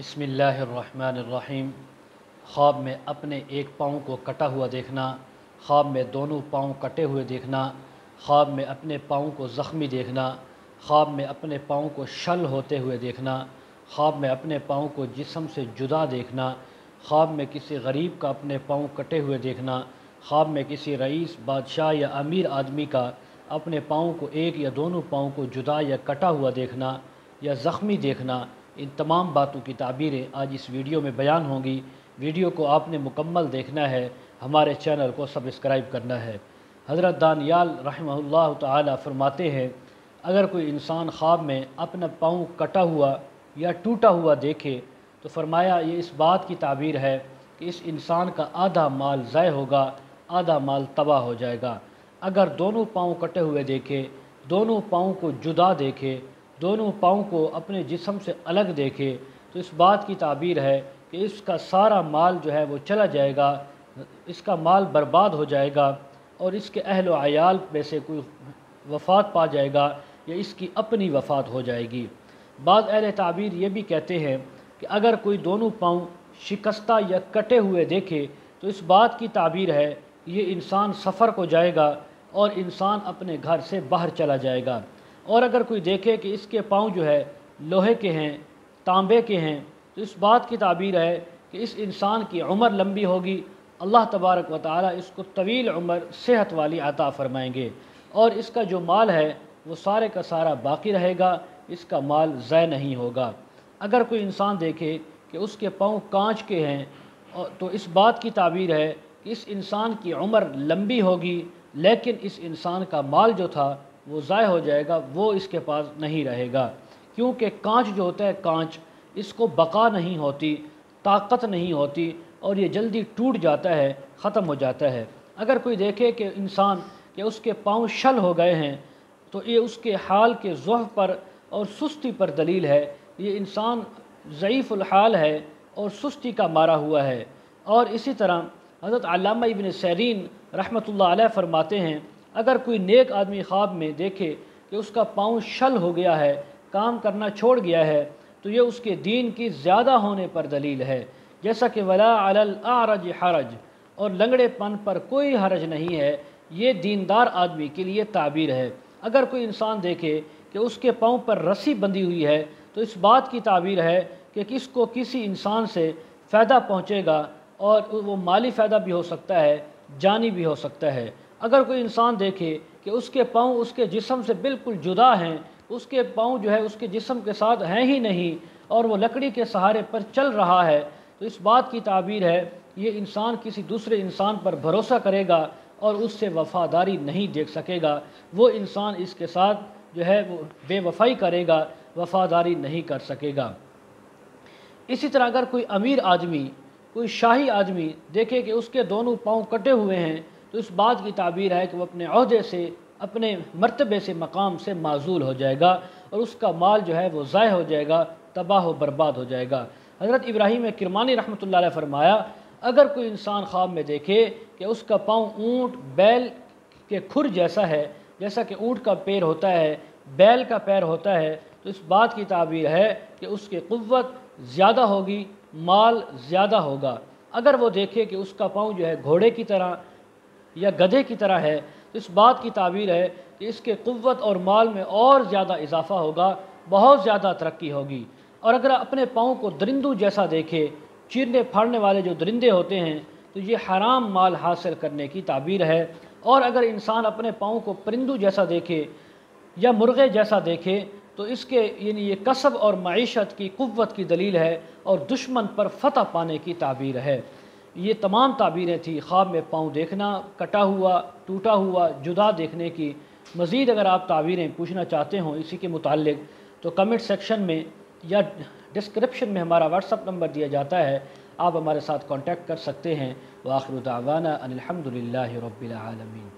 बिस्मिल्लाहिर्रहमानिर्रहीम। ख्वाब में अपने एक पाँव को कटा हुआ देखना, ख्वाब में दोनों पाँव कटे हुए देखना, ख्वाब में अपने पाँव को ज़ख्मी देखना, ख्वाब में अपने पाँव को शल होते हुए देखना, ख्वाब में अपने पाँव को जिस्म से जुदा देखना, ख्वाब में किसी गरीब का अपने पाँव कटे हुए देखना, ख्वाब में किसी रईस, बादशाह या अमीर आदमी का अपने पाँव को एक या दोनों पाँव को जुदा या कटा हुआ देखना या ज़ख्मी देखना। इन तमाम बातों की ताबीरें आज इस वीडियो में बयान होंगी। वीडियो को आपने मुकम्मल देखना है, हमारे चैनल को सब्सक्राइब करना है। हज़रत दानियाल रहमहुल्लाह ताला फरमाते हैं, अगर कोई इंसान ख्वाब में अपना पाँव कटा हुआ या टूटा हुआ देखे तो फरमाया ये इस बात की ताबीर है कि इस इंसान का आधा माल ज़ाय होगा, आधा माल तबाह हो जाएगा। अगर दोनों पाँव कटे हुए देखे, दोनों पाँव को जुदा देखे, दोनों पाँव को अपने जिस्म से अलग देखे तो इस बात की ताबीर है कि इसका सारा माल जो है वो चला जाएगा, इसका माल बर्बाद हो जाएगा और इसके अहल व अयाल में से कोई वफ़ात पा जाएगा या इसकी अपनी वफ़ात हो जाएगी। बाद अहल ताबीर ये भी कहते हैं कि अगर कोई दोनों पाँव शिकस्ता या कटे हुए देखे तो इस बात की ताबीर है ये इंसान सफ़र को जाएगा और इंसान अपने घर से बाहर चला जाएगा। और अगर कोई देखे कि इसके पाँव जो है लोहे के हैं, तांबे के हैं, तो इस बात की ताबीर है कि इस इंसान की उम्र लंबी होगी, अल्लाह तबारक व तआला इसको तवील उम्र सेहत वाली अता फरमाएंगे और इसका जो माल है वो सारे का सारा बाकी रहेगा, इसका माल ज़ाय नहीं होगा। अगर कोई इंसान देखे कि उसके पाँव कांच के हैं तो इस बात की ताबीर है कि इस इंसान की उम्र लंबी होगी, लेकिन इस इंसान का माल जो था वो ज़ाय हो जाएगा, वो इसके पास नहीं रहेगा। क्योंकि कांच जो होता है, कांच इसको बका नहीं होती, ताकत नहीं होती और ये जल्दी टूट जाता है, ख़त्म हो जाता है। अगर कोई देखे कि इंसान के उसके पाँव शल हो गए हैं तो ये उसके हाल के ज़ुअफ़ पर और सुस्ती पर दलील है। ये इंसान ज़ईफ़ुल हाल है और सुस्ती का मारा हुआ है। और इसी तरह हज़रत अल्लामा इब्न सीरीन रहमतुल्लाह अलैह फरमाते हैं, अगर कोई नेक आदमी ख्वाब में देखे कि उसका पाँव शल हो गया है, काम करना छोड़ गया है, तो ये उसके दीन की ज़्यादा होने पर दलील है। जैसा कि वला अलल आरज हरज, और लंगड़ेपन पर कोई हरज नहीं है, ये दीनदार आदमी के लिए ताबीर है। अगर कोई इंसान देखे कि उसके पाँव पर रस्सी बंधी हुई है तो इस बात की ताबीर है कि किसको किसी इंसान से फ़ायदा पहुँचेगा और वो माली फ़ायदा भी हो सकता है, जानी भी हो सकता है। अगर कोई इंसान देखे कि उसके पाँव उसके जिस्म से बिल्कुल जुदा हैं, उसके पाँव जो है उसके जिस्म के साथ हैं ही नहीं और वो लकड़ी के सहारे पर चल रहा है, तो इस बात की ताबीर है ये इंसान किसी दूसरे इंसान पर भरोसा करेगा और उससे वफ़ादारी नहीं देख सकेगा। वो इंसान इसके साथ जो है वो बेवफ़ाई करेगा, वफ़ादारी नहीं कर सकेगा। इसी तरह अगर कोई अमीर आदमी, कोई शाही आदमी देखे कि उसके दोनों पाँव कटे हुए हैं तो इस बात की ताबीर है कि वो अपने ओहदे से, अपने मर्तबे से, मकाम से माज़ूल हो जाएगा और उसका माल जो है वो ज़ाय हो जाएगा, तबाह व बर्बाद हो जाएगा। हज़रत इब्राहीम किरमानी रहमतुल्लाह अलैह फरमाया, अगर कोई इंसान ख्वाब में देखे कि उसका पाँव ऊँट, बैल के खुर जैसा है, जैसा कि ऊँट का पैर होता है, बैल का पैर होता है, तो इस बात की ताबीर है कि उसकी क़ुव्वत ज़्यादा होगी, माल ज़्यादा होगा। अगर वो देखे कि उसका पाँव जो है घोड़े की तरह या गधे की तरह है तो इस बात की ताबीर है कि इसके क़ुव्वत और माल में और ज़्यादा इजाफ़ा होगा, बहुत ज़्यादा तरक्की होगी। और अगर अपने पाँव को दरिंदों जैसा देखे, चीरने फाड़ने वाले जो दरिंदे होते हैं, तो ये हराम माल हासिल करने की ताबीर है। और अगर इंसान अपने पाँव को परिंदों जैसा देखे या मुर्गे जैसा देखे तो इसके यानी ये कसब और मईशत की क़ुव्वत की दलील है और दुश्मन पर फ़तह पाने की ताबीर है। ये तमाम ताबीरें थी ख्वाब में पाँव देखना, कटा हुआ, टूटा हुआ, जुदा देखने की। मज़ीद अगर आप ताबीरें पूछना चाहते हो इसी के मुताल्लिक़ तो कमेंट सेक्शन में या डिस्क्रिप्शन में हमारा व्हाट्सअप नंबर दिया जाता है, आप हमारे साथ कांटेक्ट कर सकते हैं। व आखिर दावाना अनिल हम्दुलिल्लाहि रब्बिल आलमीन।